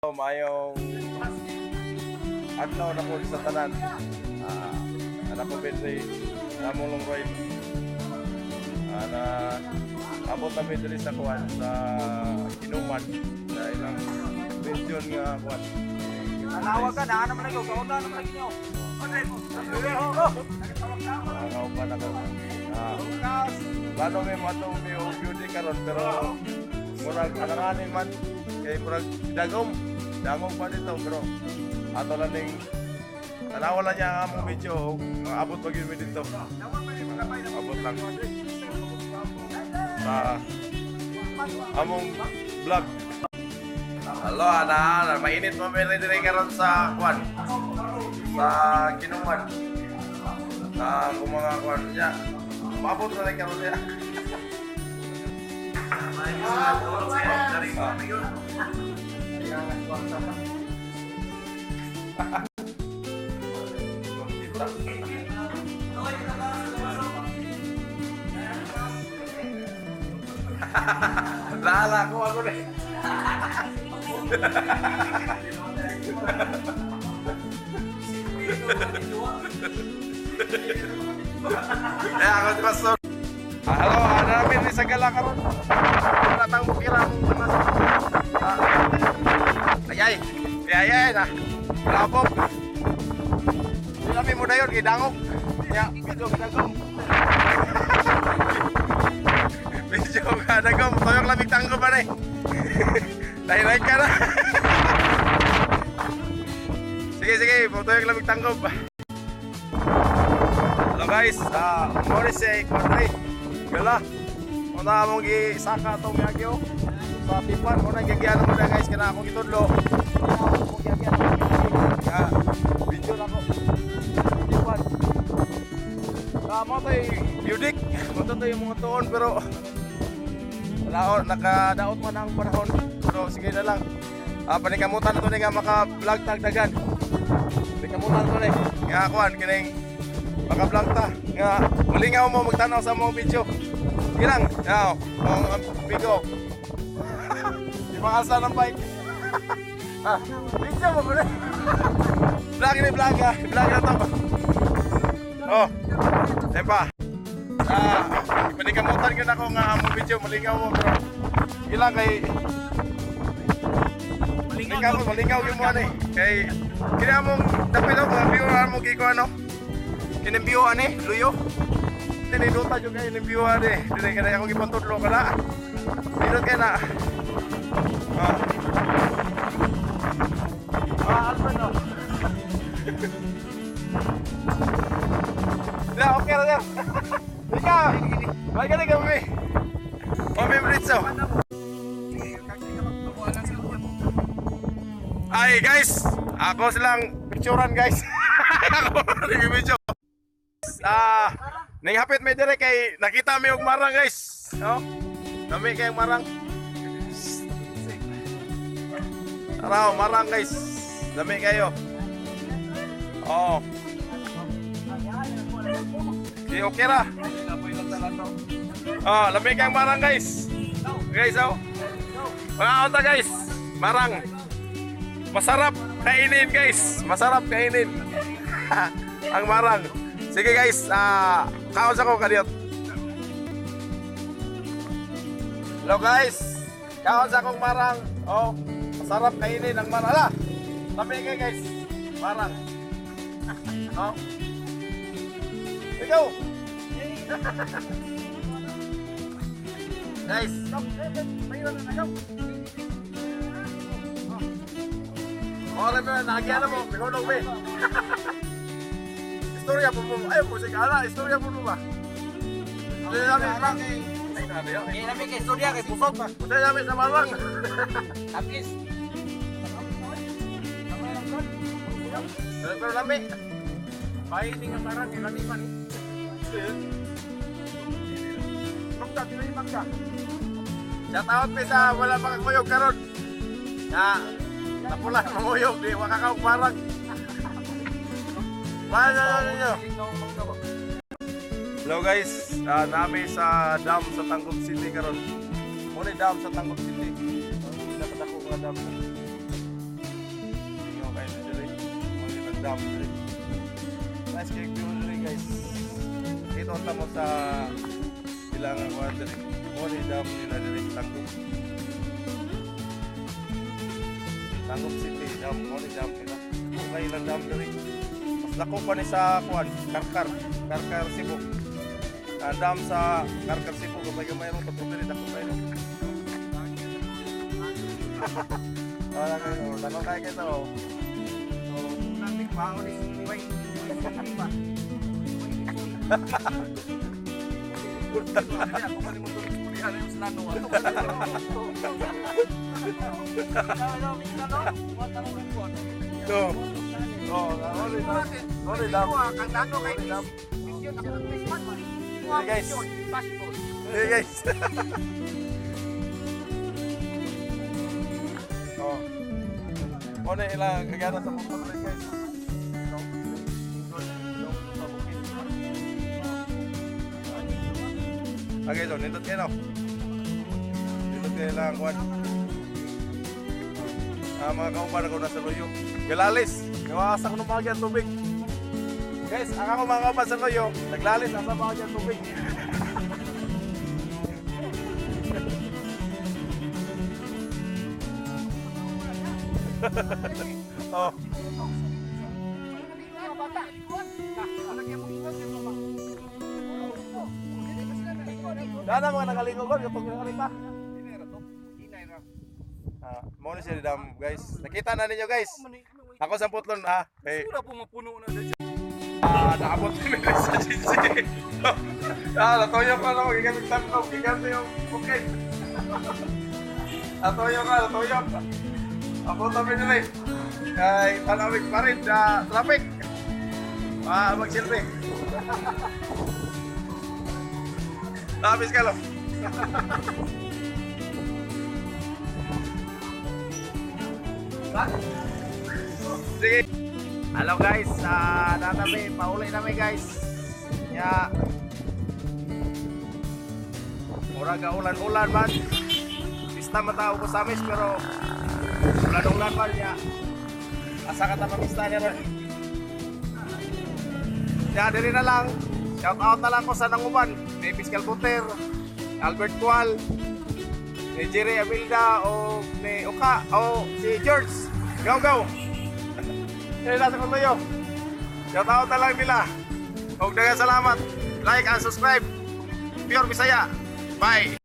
Mayong adlaw na po sa tanan. Anak ko Bedri, namulong ride. Na abot na Bedri sa kuwan sa Kinuman sa ilang pension nga kuwan. Nanawag ka, naan naman ikaw, kaunta naman lagi niyo. Nangaw pa na ko. Plano may matong may beauty karon pero murag ananganin man kay murag dagom pa dito pero ato lang ning tanawa lang niya ang among video abot pag yun dito abot lang sa among vlog. Hello ana, mainit mo may dire karon sa kwan sa Kinuman na kung mga kwan niya mabot na rin karon niya. Lala ko ako rin. Ako di pastor. Halo, ada namin ni Sagala karon. Natang bukira mong mas. Ayay na. Labog. Di kami mo dayon gidangog. Ya, medyo dagom. Medyo dagom, toyong lamig tanggo ba nay? Lain-lain ka na. Sige, toyong lamig tanggo ba? Hello guys, Morrissey Quadri. Gala. Muna mong gisaka itong yagyo sa tipan. Muna gagyan mo na guys. Kaya akong itudlo. Video na ko. Tipan. Mga tayo yudik. Mga tayo yung mga tuon. Pero nakadaot man ang panahon. Pero sige na lang. Panikamutan na ito nga maka-vlog tagdagan. Panikamutan ito na eh. Nga akuan. Kining maka-vlog ta. Nga malingaw mo magtanaw sa mga video. Ilang, ang bigo. Di ba asa ng bike? Video mo ko rin. Vlog ini vlog ha. Vlog na to. Oh, tempa. Panikamutan ko na ko nga among video. Malingaw mo bro. Ilang kay malingaw yung mga eh. Kay kaya mong tapilo mga viewer mo kiko ano. Kinimbiyo ani, luyo. Tiniduta yung kayo ng viewer eh. Dili ka na akong ipantudlo ka na. Dinot kayo na. Alfred o. Okay na yan. Ikaw. Balik ka na kami. Mami Britso. Ay guys. Ako silang picturean guys. Ako nag-video. Nanghapit may dire kay nakita mi og marang guys. No? Nami kay marang. Araw marang guys. Dami kayo. Oh. Di okay ra. Oh, lami kay marang guys. Guys, oh. Mga auto guys. Marang. Masarap kainin guys. Masarap kainin. Ang marang. Sige guys, kaos ako kaliot. Hello guys, kaos akong marang. Oh, masarap kainin ang marang. Hala, tabi kayo guys, marang. Oh, ikaw. Guys, alam mo, nakagyan mo, pinulong mo eh. Istorya po mo. Ayaw po sige. Istorya po mo ba? Hindi namin lang. Hindi namin kay istorya, kay pusot pa. Hindi namin sa marang. Tapis. Pero namin. Pahiting ang marang, kay laniman. Magda, tinay magda. Shout out pa sa wala makakuyog karon. Napulan mamuyog. Di makakawag marang. Hello guys, nami sa dam sa Tangkog City karon. Muna dam sa Tangkog City. Dapat ako mga dam. dam. Nice cake view diri guys. Ito ang tamo sa ilang kuan diri. Mo ni dam nila diri Tangkop. Tangkop City dam, mo ni dam nila. Okay lang dam diri. Mas dako pa ni sa kuan, Karkar Cebu. Dam sa Karkar Cebu gamay-gamay ron tapos diri dako pa ron. Wala kayo, dako kay kita oh. So, Nanti mau di wait. Aku kali mau kuliah yang senano. So, oh, only dam. Kang nano kay Dam. mission sa Christmas. Hey, guys. Passport. Hey guys. Oh. Muna ilang kagana sa mga guys. Okay, so nindot kayo no? Nindot kayo lang kuwan. Mga kauban ako nasa loyo. Galalis. Gawasan ko ng mga tubig. Guys, ang ako mga kauban sa loyo. Naglalis ang sa mga tubig. Oh. Dana mga nakalingogon kapag nakarita. Mo na siya dam guys. Nakita na ninyo guys. Ako sa putlon Hey. Pura po mapuno na dyan. Naabot kami sa GC. Natoyo ka na magigamit tangkaw. Gigamit yung bukid. Natoyo ka. Ako tabi nila eh. Kay tanawig pa rin sa traffic. Magsilbi. Labis ka lo. Sige. Hello guys, natami, pauli namin guys. Ya. Murag ulan-ulan man. Pista matao ko sa amis pero ulan-ulan man ya. Asa ka ta pamista niya ron. Ya, diri na lang. Shout out na lang ko sa nanguban. Ni Fiscal Buter, Albert Cual, ni Jerry Abilda o ni Oka o si George. Go! Yan nasa kong tayo. Shout out na lang nila. Huwag na salamat. Like and subscribe. Pure Bisaya. Bye!